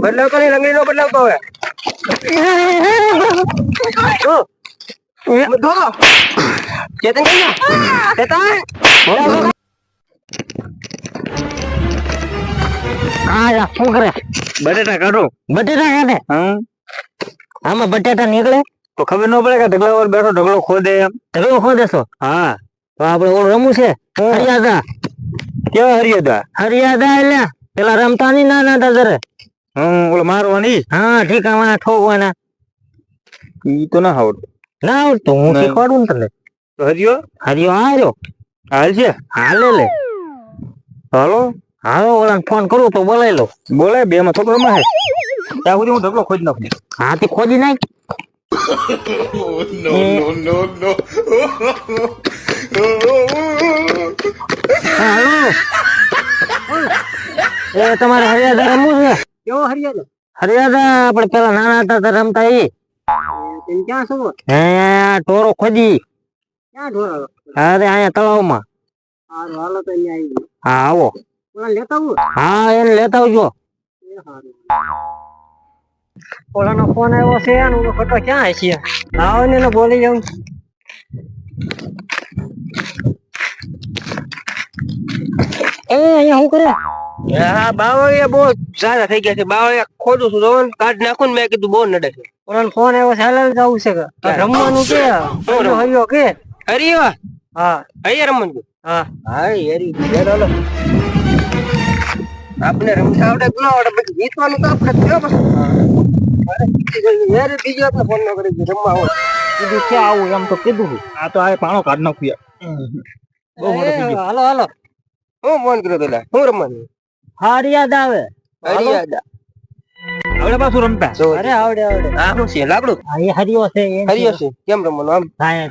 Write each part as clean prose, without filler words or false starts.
બદલાવતો નહીં, લંગડી નો બદલાવતો હવે. ચેતન કઈ ગયા? ચેતન શું કરે? બટેટા કાઢો. બટેટા કાઢે? આમાં બટેટા નીકળે તો ખબર ન પડે કે ઢગલા પર બેઠો ઢગલો ખોદે એમ. ઢગલો ખોદેશો? હા. તો આપડે ઓલું રમવું છે હરિયાદા. કેવા હરિયાદા? હરિયાદા એટલે પેલા રમતા ની નાના હતા જરે. ઓલો મારવાની? હા, ઠીકાવાના ઠોકવાના. ઈ તો ના આવડતું. ના આવડતું? હું શીખવાડું ને તને. તો હરિયો હાર્યો હાલ છે. હાલે લે. હાલો હાલો, ઓલાને ફોન કરું તો બોલાવી લો. બોલાય, બે માં થોડો રમાય. ત્યાં સુધી હું ઢગલો ખોદી નાખું. હા, તે ખોદી નાખ. હાલો, એ તમારે હરિયાદા રમવું છે? કેવો હરિયાદા? હરિયાદા આપડે પેલા નાના હતા ત્યારે રમતા એ. ક્યાં છો? હે, ટોરો ખોદી. ક્યાં ઢોરાલો? અરે અહીંયા તળાવમાં. હાલો તો અહીંયા આવી. હા, આવો. ઓલા લેતા આવું? હા, એને લેતા આવજો. ઓલાનો ફોન આવ્યો છે અને ઓલો ખોટો ક્યાં છે? આવો ને બોલી જાઉં. એ અહીંયા શું કરે? હા, બાવળિયા બહુ સારા થઈ ગયા છે. બાવળિયા ખોદું છું તો કાઢ નાખું ને મેં કીધું બહુ નડે છે. ઓલાનો ફોન આવ્યો છે, હાલ જવું છે કે રમવાનું કે હરિયો કે હરિયો? હા, હરિયા રમવાનું. હા હા, હરી ચાલો. આપણે રમતા આવડે ન આવડે, પછી જીતવાનું તો આપણે થયો. બીજું આપણે ફોન ન કરી રમવા આવો કીધું ક્યાં આવું એમ તો કીધું. આ તો આ પાણો કાઢ નાખ્યો. હાલો હાલો, હું ફોન કર્યો પેલા. હું રમવાનું? હરિયાદા આવે. હરિયાદા આવડે પાછું રમતા? અરે આવડે આવડે. આ શું છે? લાકડું? હા, એ હરિયો છે. હરિયો છે. કેમ રમવાનું આમ?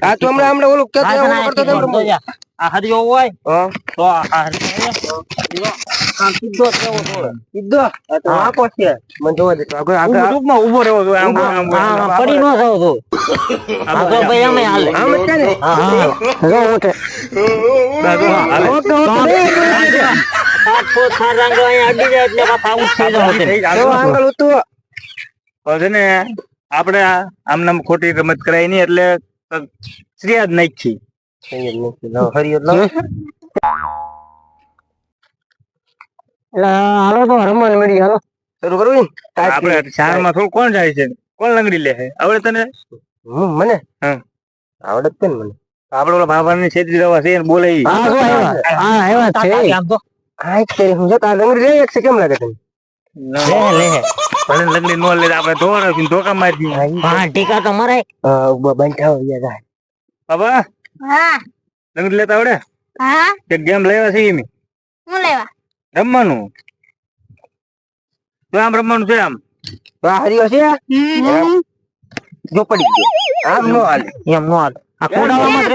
આ તો હમણાં ઓલું કરતો તેમ રમવાનું. આ હરિયો હોય હા તો આ હરિયો સીધો કેવો થોડો સીધો તો આખો છે. મને જોવા દે. આગળ ટૂંકમાં ઊભો રહેવો જોઈએ. આમ પડી ન જાવ તો આ તો ભાઈ અમે હાલે. આમ જ છે ને? હા હા, જો ઓટે આપડે આમ નામ ખોટી રમત કરાય નઈ એટલે શ્રેય જ નાખી. હાલો તો રમવાનું મળી. હાલો શરૂ કરવું. આપડે ચાર માં થોડું કોણ જાય છે? કોણ લંગડી લે છે? આવડે તને? મને આવડે જ ને. મને આપડે ઓલા ભાભાની છેતરી દવા છે બોલે. લંગડી લે છે? કેમ લાગે તને? લંગડી નો લે આપડે ધોકા મારી. હા, ટીકા તો મરાય. બાબા લંગડી લેતા આવડે? એક ગેમ લેવા છે. રમવાનું તો આમ રમવાનું છે. આમ હરિયો છે. જો પડી ગયો આમ નો હાલે. એમ નો હાલે. આ કોડાવામાં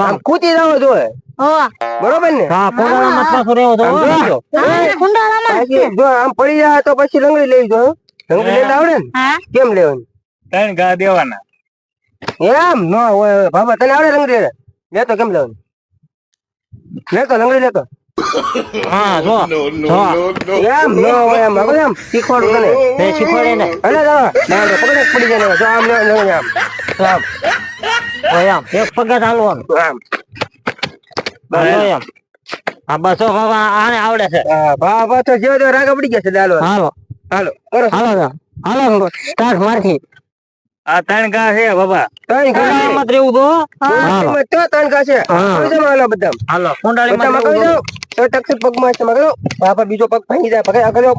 આમ કૂદી જવો જોઈએ. બરોબર ને? હા, કોડાવામાં પાછો રહેવો તો જો આમ પડી જાય તો પછી લંગડી લઈ જો. લંગડી લેતા આવડે ને? કેમ લેવાની? 3 ઘા દેવાના. એમ નો હોય બાબા. તને આવડે લંગડી? લેતો કેમ લેવાની? લેતો લંગડી લેતો. હા, જો એમ નો હોય. એમ એમ શીખવાડું તને. શીખવાડે ને. અરે પકડે પડી જાય. જો આમ લેવાનું. આમ આમ એક પગત હાલવાનું. આમ એમ. હા, બસ આને આવડે છે. બાબા તો જેવો તો રાગ પડી ગયા છે. હાલો હાલો હાલો કરો. હાલો સ્ટાર્ટ મારથી. આ 3 ઘા છે બાબા. 3 ઘા મત રહેવું તો. હાલો તો 3 ઘા છે. હાલો બધા હાલો કુંડાળી માં કહી દો. તો ટક્સી પગમાં છે. મગરો બાપા બીજો પગ ભાંગી જાય. પકડ આગળ જો.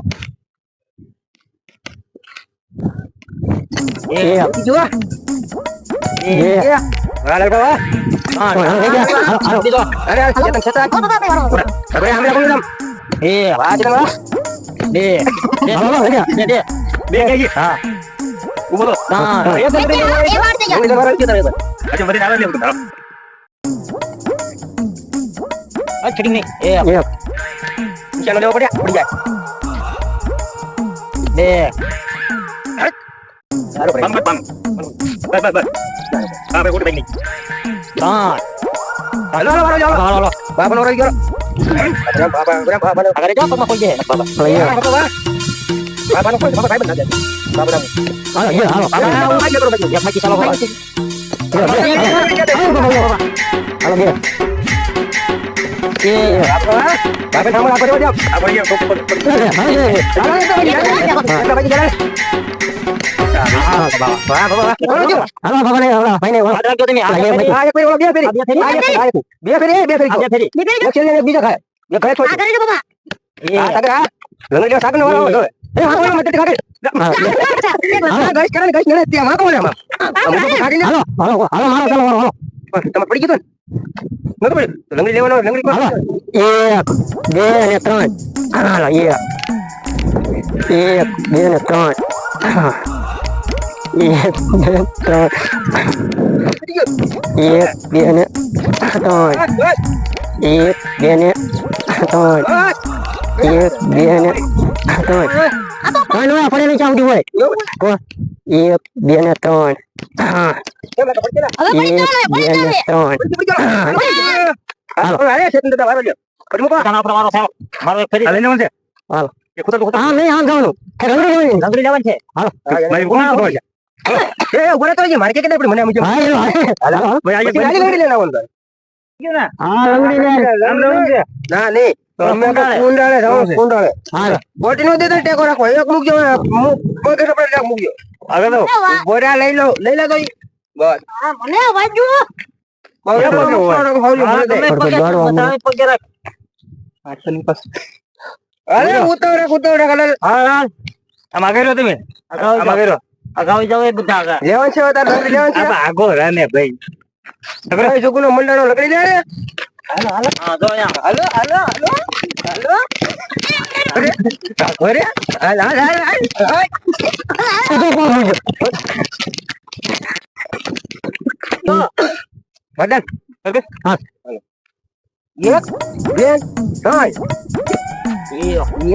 જો હાલો તો અરે ચેતન છતા અરે હમણાં બોલ દમ. વાત કરો. બે ગઈ. હા ઉભો તો. હા, એ બધી આવે છે. આ ચડી નહીં. ચાલો લેવો પડ્યા. પડી જાય. બે સારું બસ બસ બસ. હા ભાઈ, ત્રણ. હાલો હાલો હાલો હાલો, હાલો. બાપા નો રહી ગયો બાપા આગળ જાઓ, પગમાં કોઈ જાય. બાબા. બાપા નો કોઈ ભાઈ બંધ બાપા હાલો, હાલો, હાલો. બાપા એક માઈકી ચાલો, બાબા. હાલો, બે. એ, બાપા સામે રાખો દેવા જાવ આપણે હાલો, બાબા. હાલો, બાબા ને, હાલો, ભાઈને, હાલો. હાથ રાખજો તમે. હાલો, બે ફેરી. બે ફેરી આ બે ફેરી. બીજા ખાય બે ખાય થોડી એ, આ તગર આ લંગડી સાક નો વાળો એ હા ઓલો મત ખાકે હા ગાઈસ કરે ગાઈસ નડે ત્યાં માં કોલે માં અમુક ખાકે હાલો, હાલો, હાલો, મારો, ચાલો, હાલો. તમે પડી ગયો તો નતો પડી લંગડી લેવાનો લંગડી હાલો. એક, બે ને ત્રણ. હાલો, એક, બે ને ત્રણ. એક, બે, ત્રણ. એક, બે ને ત્રણ. એક, બે ને ત્રણ. એક, બે ને ત્રણ. ત્રણ વાર પડેલી ચાવડી હોય. એક, બે ને ત્રણ. એક, બે ને ત્રણ. હાલો અરે છે તને વારો લ્યો પડી મૂકો આપણો વારો છે. મારો એક ફરી. હાલે ને છે હાલો. એ ખુદા હા, નહીં, આમ જવાનું. લંગડી લેવાની છે. હાલો. ભાઈ કોણ કરો છે એ ઉભો તો જે મારે કે પડી મને આમ જો હા, હાલો, હાલો. ભાઈ આજે લંગડી લેના આવવાનું હા, લંગડી લે. ના નહીં અમે કુંડાળે જાવ કુંડાળે હાલો. બોટી નો દેતો ટેકો રાખો એક મૂકજો મગર આપણે મૂકજો હવે તો બોરા લઈ લો તો બસ મને વાજુ બહુ અરે ઉતાવળે કલર હા, આમ આગળ રહ્યો તમે. આમ આગળ રહ્યો. અગાઉ જાઓ એ બધા આગળ. લેવાનું છે તાર લંગડી લેવાનું છે આગો રાને ભાઈ. ભાઈ છોકરો મંડાણો લકડી લે રે હાલો, હાલો. હા, જો અહીંયા. હાલો હાલો હાલો હાલો અરે અરે હાલ હાલ હાલ હાલ મદન હા. એક બે ત્રણ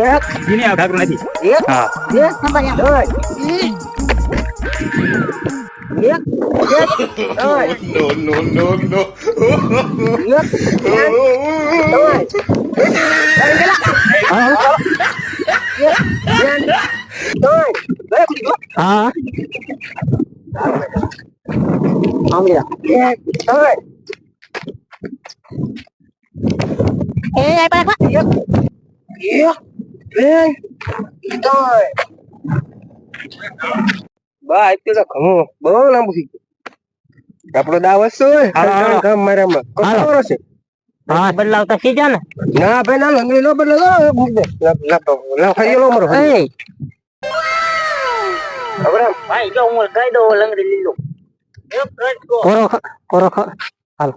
એક જીની આ ઠાકર નથી. એક હા. બે ત્રણ એક બે ત્રણ No, no, no, no. એક હા. આમ ગયા. એ આઈ પાડવા બા તો ઘણું બહુ લાંબુ થઈ ગયું આપડો દાવત છે કામ મારામાં કસો છે હા, બદલાવતા સીધા ને. ના ભાઈ ના લંગડી નો બદલો લા ફરી લો મરો એ, અબરામ ભાઈ જો હું કહી દઉં લંગડી લીલો. કોરો હાલો.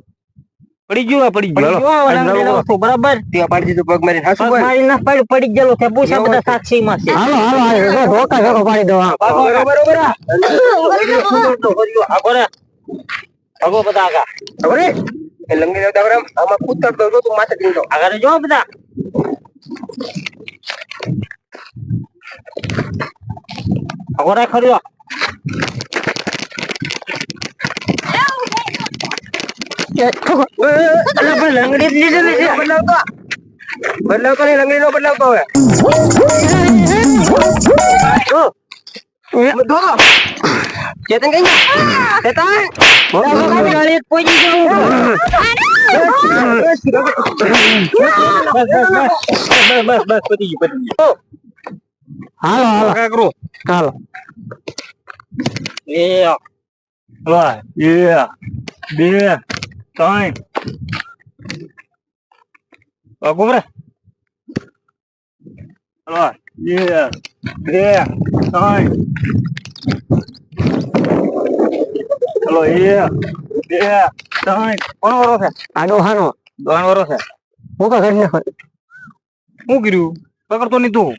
પડી ગયો લંગડી લાવું છું, બરાબર. ત્યાં પાડી દીધું પગ મારી હાસુ બોલ મારી ના પડ્યું, પડી ગયેલું છે. પૂછા બધા સાક્ષી માં છે. હાલો, હાલો, ઢોકા ઢોકો પાડી દો. બરોબર ભગો બધા આગા. અરે એ લંગડી લેતા અબરામ આમાં કૂતર તો તું માથે દીધો આગળ જો બધા. ભગો રે ખર્યો. લંગડી લીધેલી છે. બદલાવતો નહીં લંગડી નો બદલાવતો હવે ચેતન કઈ ચેતન પહોંચી જાઉં. બસ પતી ગયું. હાલો, હાલો, હાલો. એ બે ત્રણ ગોબરા. હલો, બે ત્રણ. હલો, બે ત્રણ. કોનો વારો છે? આડો હાનો દોન વારો છે. હું કા કરી નાખ. હું કર્યું પકડતો નહીં તું.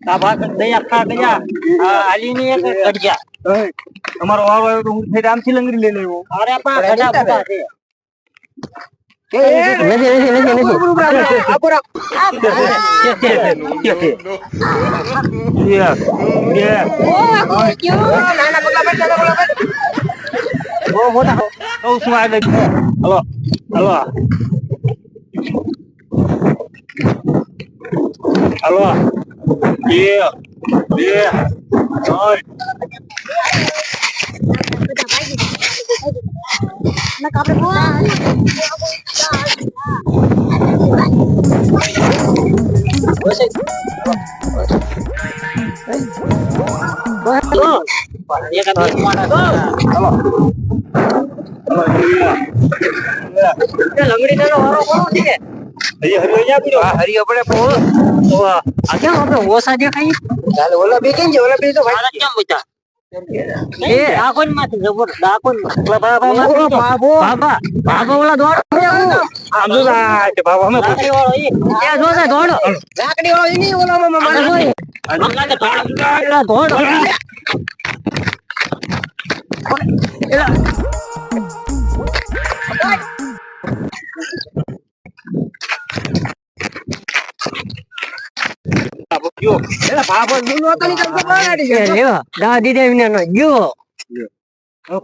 આ ભાગ દયા ખા ગયા. આ આલી ની એક કડિયા. તમારો વારો આવ્યો તો હું થઈ આમથી લંગડી લઈ લેવો. અરે પા ગડા બુટા છે. બહુ મોટા કહું છું આગળ હલો હલો હલો બે બે ત્રણ લંગડી વાળો કોણ છે હરી આપણે આ કેમ આપણે ઓછા દેખાય ચાલે ઓલા બે કેમ છે ઓલા બે તો ભાઈ કેમ બચા એ આ કોણ માંથી જબર આ કોણ બાબા ઓલા દોડ આમ જો આ કે બાબા અમે લાકડી વાળો એ જો છે દોડ લાકડી વાળો ઈ ની ઓલા દોડ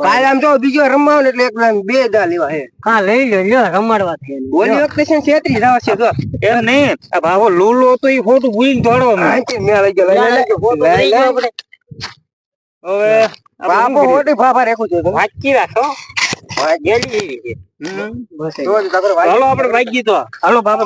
કાલે આમ તો બીજો રમવા એટલે એક બે દા લેવા હે હા લઈ લ્યો રમાડવા ઓલી વખતે છે 36 રાવ છે જો એમ નહીં આ ભાવો લૂલો તો ઈ ખોટું ભૂલી દોડો મેં લઈ ગયો હવે બાપો હોટી ફાફા રેખું છું વાંચી રાખો ગેલી બસ હાલો આપણે વાગી તો હાલો બાબા